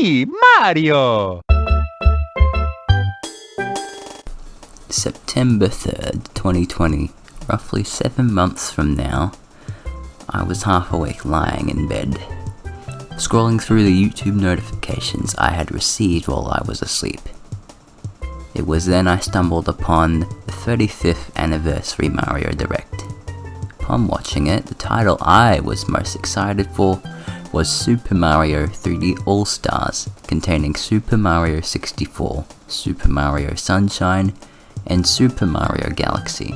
me, Mario! September 3rd, 2020, roughly 7 months from now, I was half awake lying in bed, scrolling through the YouTube notifications I had received while I was asleep. It was then I stumbled upon the 35th anniversary Mario Direct. Upon watching it, the title I was most excited for was Super Mario 3D All-Stars, containing Super Mario 64, Super Mario Sunshine, and Super Mario Galaxy.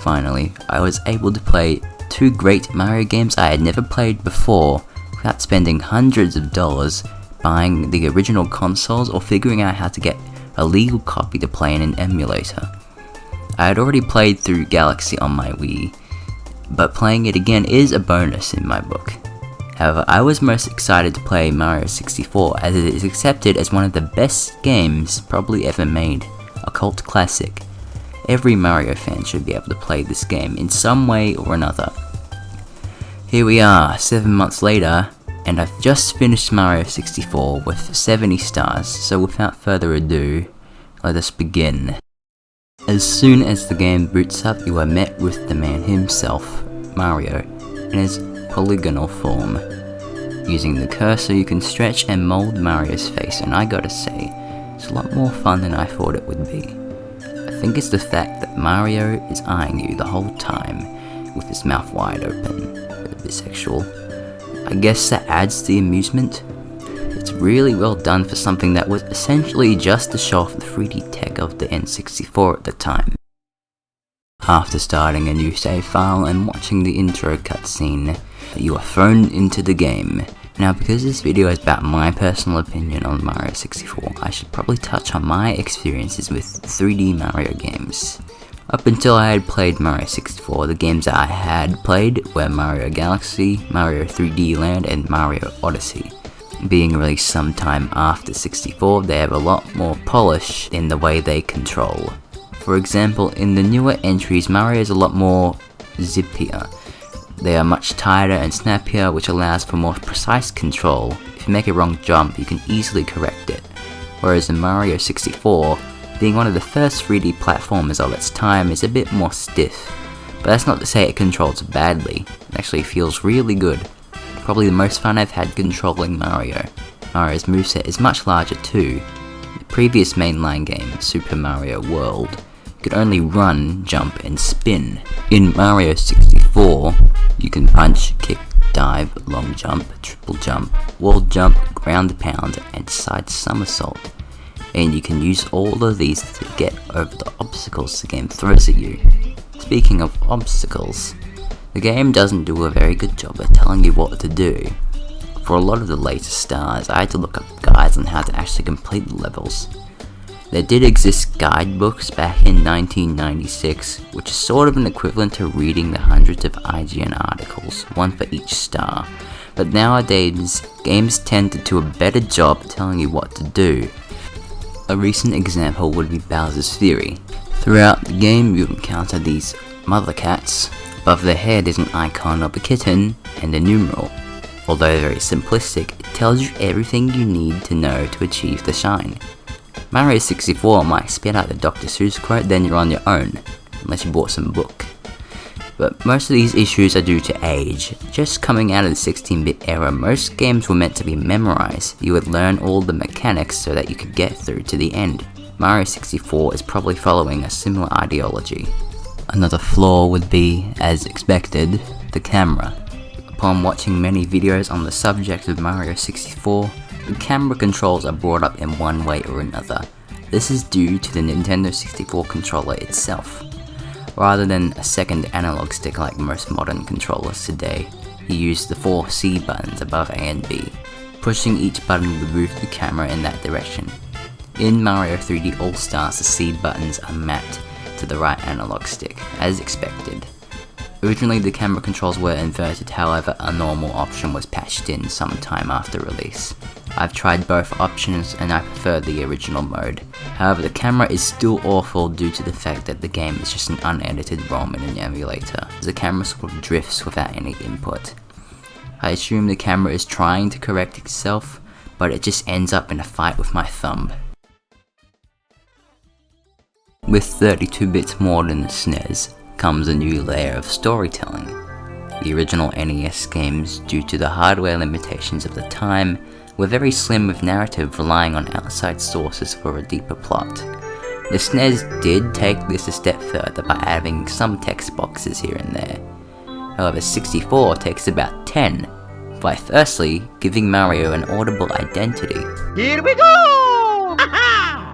Finally, I was able to play 2 great Mario games I had never played before without spending hundreds of dollars buying the original consoles or figuring out how to get a legal copy to play in an emulator. I had already played through Galaxy on my Wii, but playing it again is a bonus in my book. However, I was most excited to play Mario 64 as it is accepted as one of the best games probably ever made, a cult classic. Every Mario fan should be able to play this game in some way or another. Here we are, 7 months later, and I've just finished Mario 64 with 70 stars, so without further ado, let us begin. As soon as the game boots up, you are met with the man himself, Mario, in his polygonal form. Using the cursor you can stretch and mold Mario's face, and I gotta say, it's a lot more fun than I thought it would be. I think it's the fact that Mario is eyeing you the whole time with his mouth wide open, a bit sexual. I guess that adds to the amusement. It's really well done for something that was essentially just to show off the 3D tech of the N64 at the time. After starting a new save file and watching the intro cutscene, you are thrown into the game. Now, because this video is about my personal opinion on Mario 64, I should probably touch on my experiences with 3D Mario games. Up until I had played Mario 64, the games that I had played were Mario Galaxy, Mario 3D Land, and Mario Odyssey. Being released sometime after 64, they have a lot more polish in the way they control. For example, in the newer entries, Mario is a lot more zippier. They are much tighter and snappier, which allows for more precise control. If you make a wrong jump, you can easily correct it. Whereas in Mario 64, being one of the first 3D platformers of its time, is a bit more stiff. But that's not to say it controls badly, it actually feels really good. Probably the most fun I've had controlling Mario. Mario's moveset is much larger too. In the previous mainline game, Super Mario World, you could only run, jump, and spin. In Mario 64, you can punch, kick, dive, long jump, triple jump, wall jump, ground pound, and side somersault. And you can use all of these to get over the obstacles the game throws at you. Speaking of obstacles, the game doesn't do a very good job at telling you what to do. For a lot of the later stars, I had to look up guides on how to actually complete the levels. There did exist guidebooks back in 1996, which is sort of an equivalent to reading the hundreds of IGN articles, one for each star. But nowadays, games tend to do a better job at telling you what to do. A recent example would be Bowser's Fury. Throughout the game, you encounter these mother cats. Above their head is an icon of a kitten and a numeral. Although very simplistic, it tells you everything you need to know to achieve the shine. Mario 64 might spit out the Dr. Seuss quote, then you're on your own, unless you bought some book. But most of these issues are due to age. Just coming out of the 16-bit era, most games were meant to be memorized. You would learn all the mechanics so that you could get through to the end. Mario 64 is probably following a similar ideology. Another flaw would be, as expected, the camera. Upon watching many videos on the subject of Mario 64, the camera controls are brought up in one way or another. This is due to the Nintendo 64 controller itself. Rather than a second analog stick like most modern controllers today, you use the 4 C buttons above A and B. Pushing each button will move the camera in that direction. In Mario 3D All-Stars, the C buttons are mapped to the right analog stick, as expected. Originally the camera controls were inverted, however a normal option was patched in sometime after release. I've tried both options and I prefer the original mode. However, the camera is still awful due to the fact that the game is just an unedited ROM in an emulator. The camera sort of drifts without any input. I assume the camera is trying to correct itself, but it just ends up in a fight with my thumb. With 32 bits more than the SNES comes a new layer of storytelling. The original NES games, due to the hardware limitations of the time, were very slim with narrative relying on outside sources for a deeper plot. The SNES did take this a step further by adding some text boxes here and there. However, 64 takes about 10, by firstly giving Mario an audible identity. Here we go!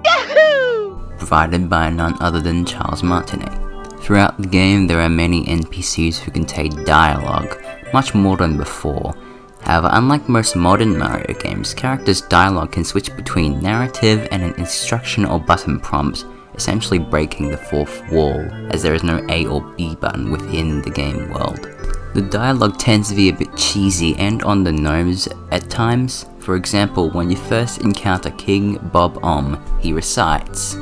Yahoo! Provided by none other than Charles Martinet. Throughout the game, there are many NPCs who contain dialogue, much more than before. However, unlike most modern Mario games, characters' dialogue can switch between narrative and an instruction or button prompt, essentially breaking the fourth wall, as there is no A or B button within the game world. The dialogue tends to be a bit cheesy and on the nose at times. For example, when you first encounter King Bob-omb, he recites,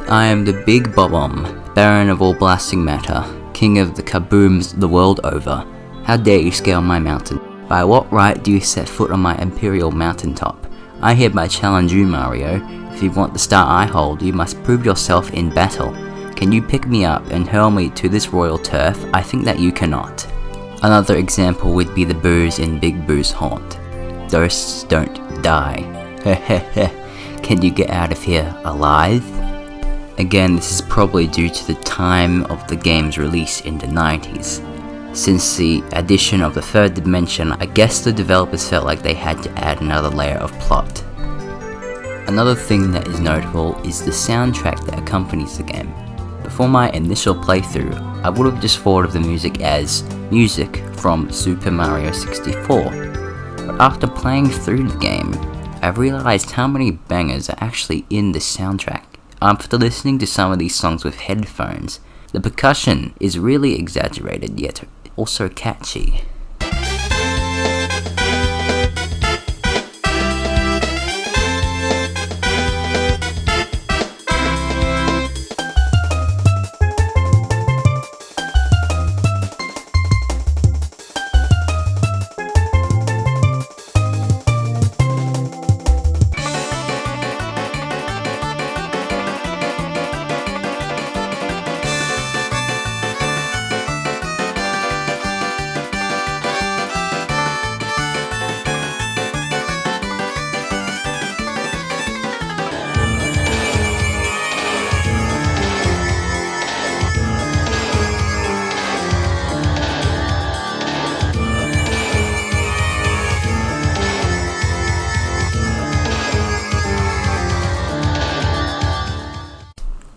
"I am the Big Bob-omb, Baron of all blasting matter, King of the kabooms the world over. How dare you scale my mountain? By what right do you set foot on my imperial mountaintop? I hereby challenge you, Mario. If you want the star I hold, you must prove yourself in battle. Can you pick me up and hurl me to this royal turf? I think that you cannot." Another example would be the boos in Big Boo's haunt. "Ghosts don't die. Heh. Can you get out of here alive?" Again, this is probably due to the time of the game's release in the 90s. Since the addition of the third dimension, I guess the developers felt like they had to add another layer of plot. Another thing that is notable is the soundtrack that accompanies the game. Before my initial playthrough, I would have just thought of the music as music from Super Mario 64. But after playing through the game, I realized how many bangers are actually in the soundtrack. After listening to some of these songs with headphones, the percussion is really exaggerated yet also catchy.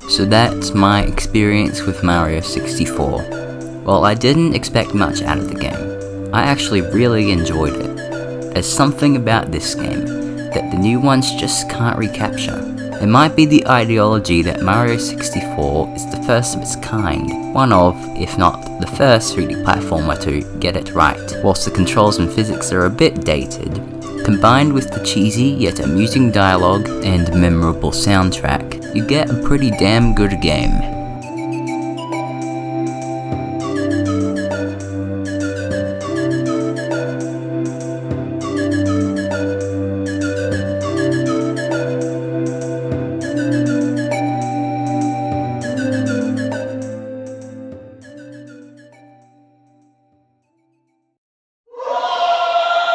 So that's my experience with Mario 64. While I didn't expect much out of the game, I actually really enjoyed it. There's something about this game that the new ones just can't recapture. It might be the ideology that Mario 64 is the first of its kind, one of, if not the first 3D platformer to get it right. Whilst the controls and physics are a bit dated, combined with the cheesy yet amusing dialogue and memorable soundtrack, you get a pretty damn good game.